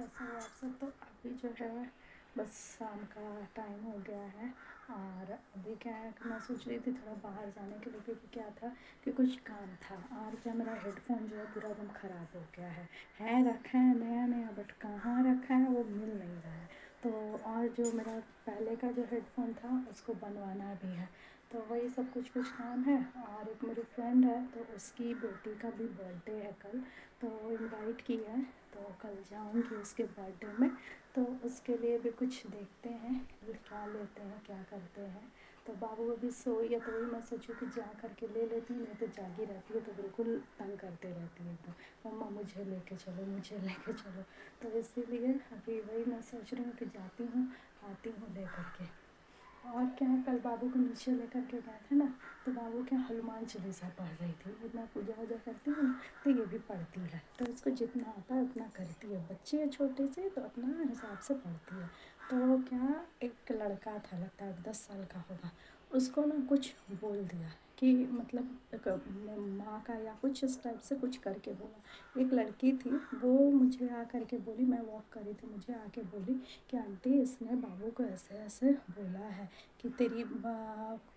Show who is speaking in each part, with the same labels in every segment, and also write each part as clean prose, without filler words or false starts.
Speaker 1: कैसे हो आप सब। तो अभी जो है बस शाम का टाइम हो गया है और अभी क्या है कि मैं सोच रही थी थोड़ा बाहर जाने के लिए, क्योंकि क्या था कि कुछ काम था। और क्या मेरा हेडफोन जो है पूरा एकदम ख़राब हो गया है रखा है नया नया, बट कहाँ रखा है वो मिल नहीं रहा है। तो और जो मेरा पहले का जो हेडफोन था उसको बनवाना भी है, तो वही सब कुछ काम है। और एक मेरी फ्रेंड है तो उसकी बेटी का भी बर्थडे है कल, तो इनवाइट की है, तो कल जाऊंगी उसके बर्थडे में। तो उसके लिए भी कुछ देखते हैं क्या लेते हैं क्या करते हैं। तो बाबू अभी सोई है, तो वही मैं सोचूं कि जा कर के ले लेती हूँ, नहीं तो जागी रहती है तो बिल्कुल तंग करते रहती है, तो मम्मा मुझे लेके चलो मुझे लेके चलो। तो इसीलिए अभी वही मैं सोच रही हूँ कि जाती हूँ आती हूँ ले करके। और क्या है, कल बाबू को नीचे लेकर के गए थे ना, तो बाबू क्या हनुमान चालीसा पढ़ रही थी। वो मैं पूजा वूजा करती हूँ ना, तो ये भी पढ़ती है, तो इसको जितना आता है उतना करती है। बच्चे है छोटे से तो अपना हिसाब से पढ़ती है। तो क्या, एक लड़का था लगता है 10 साल का होगा, उसको ना कुछ बोल दिया कि मतलब एक माँ का या कुछ इस टाइप से कुछ करके बोला। एक लड़की थी वो मुझे आ करके बोली, मैं वॉक कर रही थी, मुझे आके बोली कि आंटी इसने बाबू को ऐसे ऐसे बोला है कि तेरी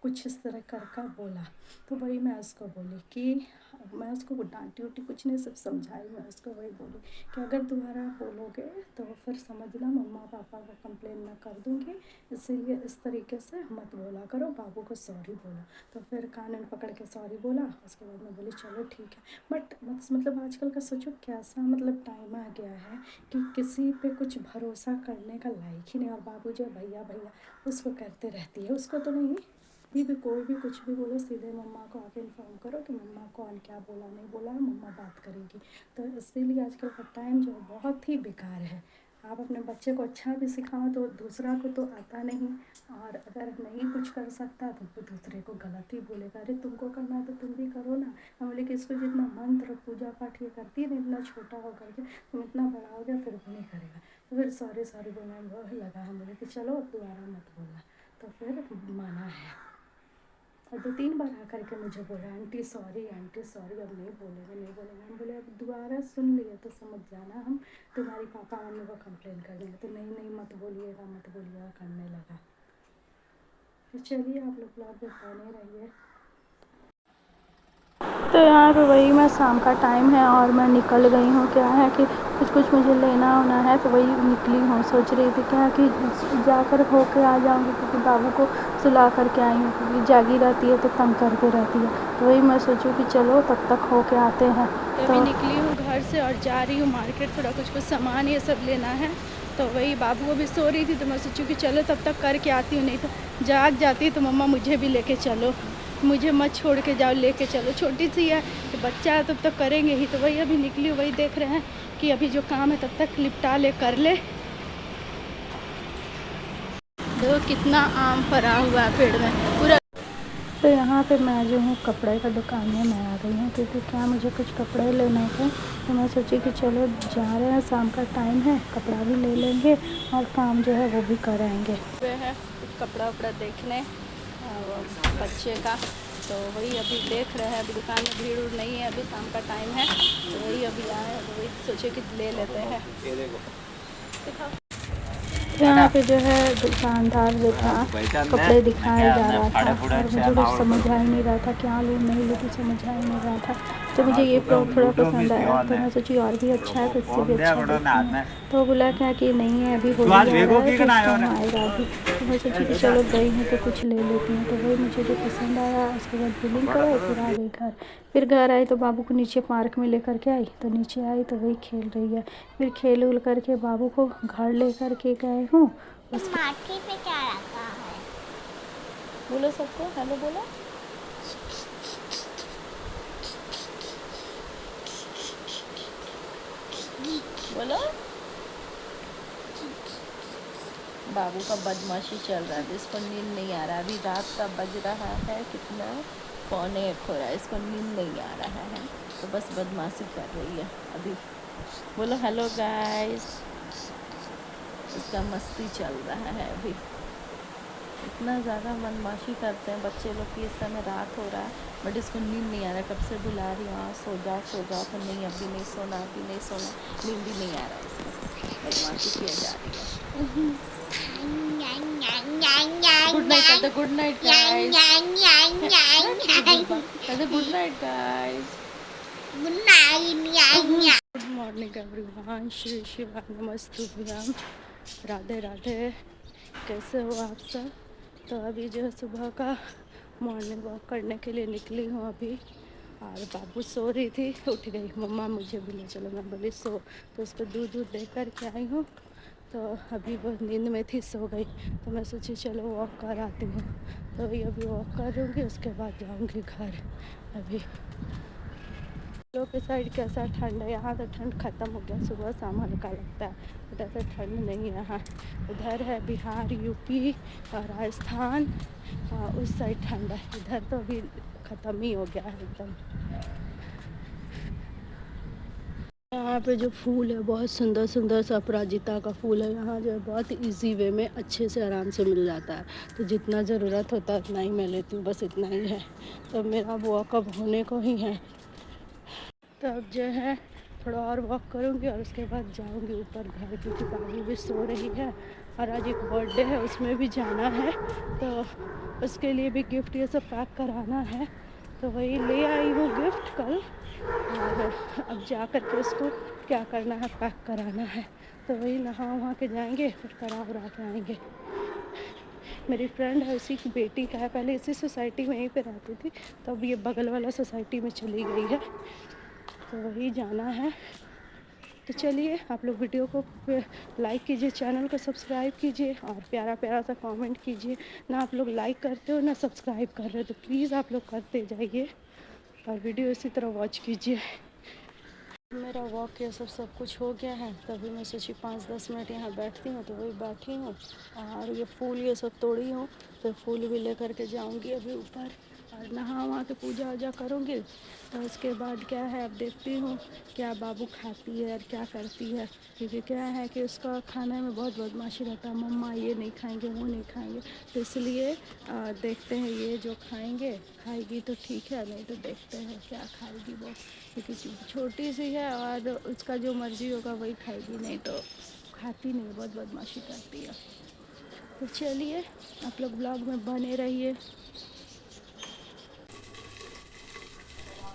Speaker 1: कुछ इस तरह कर बोला। तो वही मैं उसको बोली कि मैं उसको डांटी उटी कुछ नहीं, सिर्फ समझाई। मैं उसको वही बोली कि अगर दोबारा बोलोगे तो फिर समझना मम्मा पापा को कंप्लेन मैं कर दूँगी, इसीलिए इस तरीके से मत बोला करो, बाबू को सॉरी बोलो। तो फिर कान पकड़ के सॉरी बोला। उसके बाद मैं बोली चलो ठीक है। बट मतलब आजकल का सोचो कैसा मतलब टाइम आ गया है कि किसी पे कुछ भरोसा करने का लायक ही नहीं। और बाबू जो भैया भैया उसको करते रहती है, उसको तो नहीं, भी कोई भी कुछ भी बोलो सीधे मम्मा को आके इन्फॉर्म करो कि मम्मा कौन क्या बोला नहीं बोला है, मम्मा बात करेगी। तो इसीलिए आजकल का टाइम जो है बहुत ही बेकार है। आप अपने बच्चे को अच्छा भी सिखाओ तो दूसरा को तो आता नहीं, और अगर नहीं कुछ कर सकता तो फिर दूसरे को गलत ही बोलेगा। अरे तुमको करना है तो तुम भी करो ना। हम बोले कि इसको जितना मंत्र पूजा पाठ ये करती है ना, इतना छोटा हो करके तुम इतना बड़ा हो गया फिर भी नहीं करेगा। तो फिर सॉरी सॉरी बोलने लगा। हम बोले कि चलो अब दोबारा मत बोलना, तो फिर माना है। और 2-3 बार आकर के मुझे बोला आंटी सॉरी अब नहीं बोलेंगे नहीं बोलेंगे। हम बोले अब दोबारा सुन लिए तो समझ जाना, हम तुम्हारी पापा मम्मी को कंप्लेन कर देंगे। तो नहीं नहीं मत बोलिएगा करने लगा। तो चलिए आप लोग ब्लॉग में बने रहिए। तो यहाँ पे वही मैं शाम का टाइम है और मैं निकल गई हूँ। क्या है कि कुछ मुझे लेना होना है, तो वही निकली हूँ। सोच रही थी क्या कि जाकर होके आ जाऊँगी, क्योंकि बाबू को सुला करके आई हूँ, क्योंकि जागी रहती है तो तंग करती रहती है। तो वही मैं सोचूँ कि चलो तब तक होके आते हैं। तो अभी निकली हूँ घर से और जा रही हूँ मार्केट, थोड़ा कुछ सामान ये सब लेना है। तो वही बाबू अभी सो रही थी, तो मैं सोचूँ कि चलो तब तक करके आती हूँ, नहीं तो जाग जाती तो मम्मा मुझे भी लेके चलो, मुझे मत छोड़ के जाओ, लेके चलो। छोटी सी है तो बच्चा है तब तक करेंगे ही। तो वही अभी निकली, वही देख रहे हैं कि अभी जो काम है तब तक निपटा ले कर ले। देखो कितना आम फरा हुआ है पेड़ में पूरा। तो यहाँ पे मैं जो हूँ कपड़े का दुकान में मैं आ गई हूँ, क्योंकि क्या मुझे कुछ कपड़े लेने थे। तो मैं सोची कि चलो जा रहे हैं, शाम का टाइम है, कपड़ा भी ले लेंगे और काम जो है वो भी कराएंगे। वे है कुछ कपड़ा वपड़ा देखने बच्चे का, तो वही अभी देख रहे हैं। अभी दुकान में भीड़ उड़ नहीं है, अभी शाम का टाइम है, तो वही अभी आए, तो वही सोचे कि ले लेते हैं। यहाँ पे जो है दुकानदार जो था कपड़े दिखाया जा रहा था, और मुझे कुछ समझ आ ही नहीं रहा था क्या लूँ नहीं लूँ, कुछ समझ आ ही नहीं रहा था। तो मुझे ये थोड़ा पसंद आया, तो मैं सोची और भी अच्छा है तो इससे भी अच्छा देखती हूँ। तो बोला क्या कि नहीं है अभी होली आ रहा है तो इसका आएगा अभी। तो मैं सोची कि चलो गई हूँ तो कुछ ले लेती हूँ। तो वही मुझे जो पसंद आया उसके बाद बिलिंग करो, फिर आ गई घर। फिर घर आई तो बाबू को नीचे पार्क में लेकर के आई, तो नीचे आई तो वही खेल रही है। फिर खेल उल करके बाबू को घर लेकर के गए हूँ।
Speaker 2: माठी पे क्या रखा है?
Speaker 1: बोलो सबको हेलो बोलो। बोलो। बाबू का बदमाशी चल रहा है, इसको नींद नहीं आ रहा। अभी रात का बज रहा है कितना, 1:45 हो रहा है, इसको नींद नहीं आ रहा है, तो बस बदमाशी कर रही है अभी। बोलो हेलो गाइस। इसका मस्ती चल रहा है अभी। इतना ज़्यादा बदमाशी करते हैं बच्चे लोग कि इस समय रात हो रहा है, बट इसको नींद नहीं आ रहा। कब से बुला रही हूँ सो जाओ तो नहीं, अभी नहीं सोना, अभी नहीं सोना, नींद ही नहीं आ रहा है इसको। बदमाशी किया जा रही है। गुड नाइट कहते, गुड नाइट गाइस, कहते good night guys. Good morning everyone, Shri शिवाय नमस्तुभ्यम, राधे राधे। कैसे हो आप सब? तो अभी जो है सुबह का मॉर्निंग वॉक करने के लिए निकली हूँ अभी, और बाबू सो रही थी, उठ गई, मम्मा मुझे भी ले चलो, मैं बोली सो, तो उसको दूध दूध दे कर के आई हूँ। तो अभी वो नींद में थी, सो गई, तो मैं सोची चलो वॉक कर आती हूँ। तो अभी वॉक करूँगी, उसके बाद जाऊँगी घर। अभी लोग के साइड कैसा ठंड है? यहाँ तो ठंड ख़त्म हो गया, सुबह शाम हल्का लगता है, बट ऐसा ठंड नहीं है यहाँ। उधर है बिहार, यूपी और राजस्थान, उस साइड ठंड है, इधर तो अभी ख़त्म ही हो गया है एकदम। यहाँ पे जो फूल है बहुत सुंदर सुंदर सा अपराजिता का फूल है। यहाँ जो है बहुत इजी वे में अच्छे से आराम से मिल जाता है, तो जितना ज़रूरत होता है उतना ही मैं लेती हूँ, बस इतना ही है। तो मेरा वॉकअप होने को ही है, तो अब जो है थोड़ा और वॉक करूँगी और उसके बाद जाऊँगी ऊपर घर, क्योंकि बाबू भी सो रही है और आज एक बर्थडे है, उसमें भी जाना है, तो उसके लिए भी गिफ्ट ये सब पैक कराना है। तो वही ले आई हूँ गिफ्ट कल, और अब जा कर के उसको क्या करना है, पैक कराना है। तो वही नहा वहाँ के जाएंगे, फिर करा उरा के आएंगे। मेरी फ्रेंड है, उसी की बेटी का है, पहले इसी सोसाइटी में यहीं पे रहती थी, तो अब ये बगल वाला सोसाइटी में चली गई है, तो वही जाना है। तो चलिए, आप लोग वीडियो को लाइक कीजिए, चैनल को सब्सक्राइब कीजिए और प्यारा प्यारा सा कमेंट कीजिए। ना आप लोग लाइक करते हो ना सब्सक्राइब कर रहे हो, तो प्लीज़ आप लोग करते जाइए और वीडियो इसी तरह वॉच कीजिए। मेरा वॉक ये सब कुछ हो गया है, तभी मैं सोची 5-10 मिनट यहाँ बैठती हूँ, तो वही बैठी हूँ। और ये फूल ये सब तोड़ी हूँ, तो फूल भी लेकर के जाऊँगी अभी ऊपर, और नहा वहाँ के पूजा वूजा करूँगी। तो उसके बाद क्या है, अब देखती हूँ क्या बाबू खाती है और क्या करती है, क्योंकि क्या है कि उसका खाने में बहुत बदमाशी रहता है, मम्मा ये नहीं खाएंगे, वो नहीं खाएंगे, तो इसलिए देखते हैं ये जो खाएगी तो ठीक है, नहीं तो देखते हैं क्या खाएगी वो, क्योंकि छोटी सी है और उसका जो मर्ज़ी होगा वही खाएगी, नहीं तो खाती नहीं, बहुत बदमाशी करती है। तो चलिए, आप लोग ब्लॉग में बने रहिए।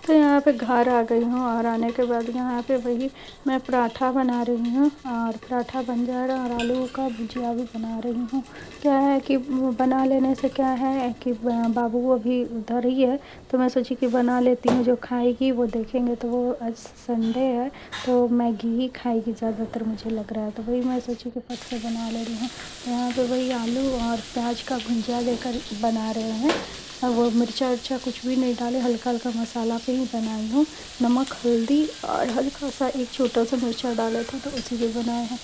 Speaker 1: तो यहाँ पे घर आ गई हूँ, और आने के बाद यहाँ पे वही मैं पराठा बना रही हूँ, और पराठा बन जा रहा है और आलू का भुजिया भी बना रही हूँ। क्या है कि बना लेने से क्या है कि बाबू अभी उधर ही है, तो मैं सोची कि बना लेती हूँ, जो खाएगी वो देखेंगे, तो वो आज संडे है तो मैगी ही खाएगी ज़्यादातर मुझे लग रहा है, तो वही मैं सोची कि फट से बना ले रही हूँ। यहाँ पर वही आलू और प्याज का भुजिया लेकर बना रहे हैं, और वो मिर्चा उर्चा कुछ भी नहीं डाले, हल्का हल्का मसाला पे ही बनाई हूँ, नमक हल्दी और हल्का सा एक छोटा सा मिर्चा डाला था, तो उसी पे बनाए हैं।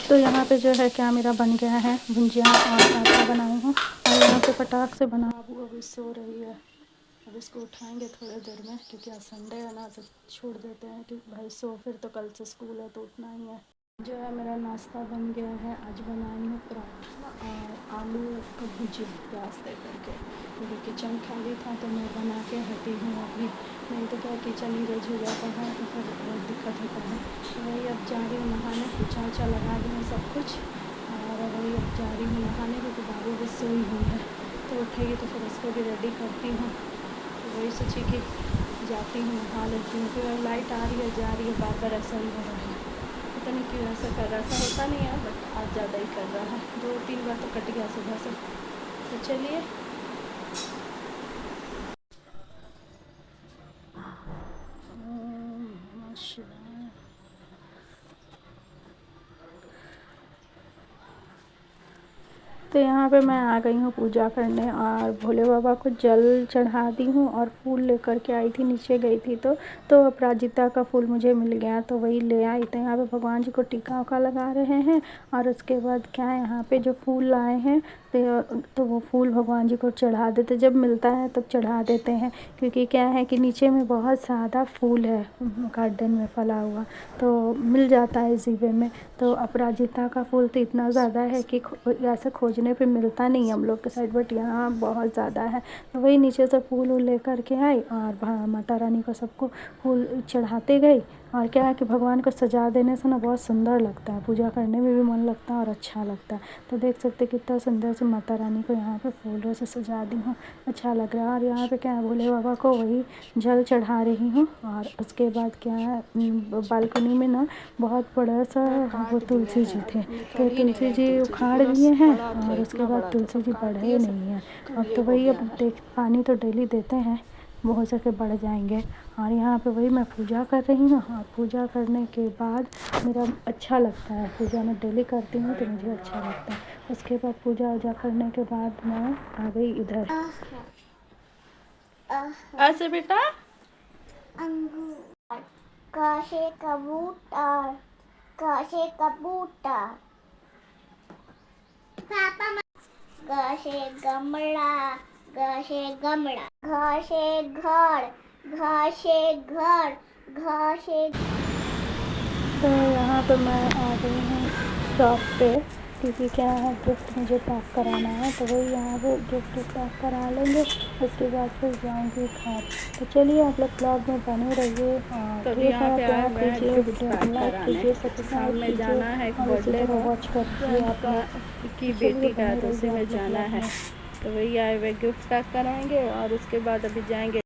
Speaker 1: तो यहाँ पे जो है क्या मेरा बन गया है भुजिया और पराठा बनाई हूँ, और यहाँ पे पटाख से बना। बाबू अभी सो रही है, अब इसको उठाएंगे थोड़ी देर में, क्योंकि आज संडे है ना, तो छोड़ देते हैं कि भाई सो, फिर तो कल से स्कूल है तो उठना ही है। जो है मेरा नाश्ता बन गया है, आज बनाई हूँ पराठा और आलू का भुजिया प्याज दे करके, क्योंकि किचन खाली था तो मैं बना के हटी हूँ अभी, नहीं तो क्या किचन ही रोज हो जाता है तो फिर बहुत दिक्कत होता है। तो वही अब जा रही हूँ नहाने, पोछा वोछा लगा दी हूँ सब कुछ, और वही अब जा रही हूँ नहाने, क्योंकि बाबू भी सोई हुई है, तो उठेगी तो फिर उसको भी रेडी करती हूँ। तो वही सोची कि जाती हूँ नहा लेती हूँ, फिर लाइट आ रही है जा रही है, बार बार ऐसा ही हो रहा है, पता नहीं क्यों ऐसा कर रहा है, ऐसा होता नहीं है बट आज ज़्यादा ही कर रहा है, 2-3 बार तो कट गया सुबह से। तो चलिए, तो यहाँ पे मैं आ गई हूँ पूजा करने, और भोले बाबा को जल चढ़ा दी हूँ, और फूल लेकर के आई थी, नीचे गई थी तो अपराजिता का फूल मुझे मिल गया, तो वही ले आई। तो यहाँ पे भगवान जी को टीका उका लगा रहे हैं, और उसके बाद क्या है, यहाँ पे जो फूल लाए हैं तो वो फूल भगवान जी को चढ़ा देते, जब मिलता है तब चढ़ा देते हैं, क्योंकि क्या है कि नीचे में बहुत ज़्यादा फूल है गार्डन में फला हुआ, तो मिल जाता है इसी वे में। तो अपराजिता का फूल तो इतना ज़्यादा है कि ऐसे खोजने पे मिलता नहीं है हम लोग के साइड, बट यहाँ बहुत ज़्यादा है। तो वही नीचे से फूल वूल लेकर के आई और माता रानी को सबको फूल चढ़ाते गई। और क्या है कि भगवान को सजा देने से ना बहुत सुंदर लगता है, पूजा करने में भी मन लगता है और अच्छा लगता है। तो देख सकते कितना सुंदर से माता रानी को यहाँ पे फूलों से सजा दी हूँ, अच्छा लग रहा है। और यहाँ पे क्या है, भोले बाबा को वही जल चढ़ा रही हूँ। और उसके बाद क्या है, बालकनी में ना बहुत बड़ा सा वो तुलसी जी थे, तो तुलसी जी उखाड़ दिए हैं और उसके बाद तुलसी जी बढ़े नहीं हैं। अब तो वही, अब देख पानी तो डेली देते हैं, वो हो सके बढ़ जाएंगे। और यहाँ पे वही मैं पूजा कर रही हूँ। और पूजा करने के बाद मेरा अच्छा लगता है, पूजा मैं डेली करती हूँ तो मुझे अच्छा लगता है। उसके बाद पूजा वूजा करने के बाद मैं आ गई इधर। ऐसे बेटा
Speaker 2: अंगूर कासे कबूतर कासे कबूतर पापा घासे गमला घासे गमला घासे घर घासे घर घासे।
Speaker 1: तो यहाँ पे मैं आ गई हूँ शॉप पे, क्योंकि क्या है गिफ्ट मुझे पैक कराना है, तो वही यहाँ पे गिफ्ट पैक करा लेंगे, उसके बाद फिर जाऊँगी घर। तो चलिए आप लोग ब्लॉग में बने रहिए और ढेर सारा प्यार कीजिए, वीडियो को लाइक कीजिए, सब्सक्राइब कीजिए और इसी तरह वॉच करिए आप लोग
Speaker 3: की बेटी का, तो उसी में जाना है। तो वही आए हुए गिफ्ट पैक कराएंगे और उसके बाद अभी जाएंगे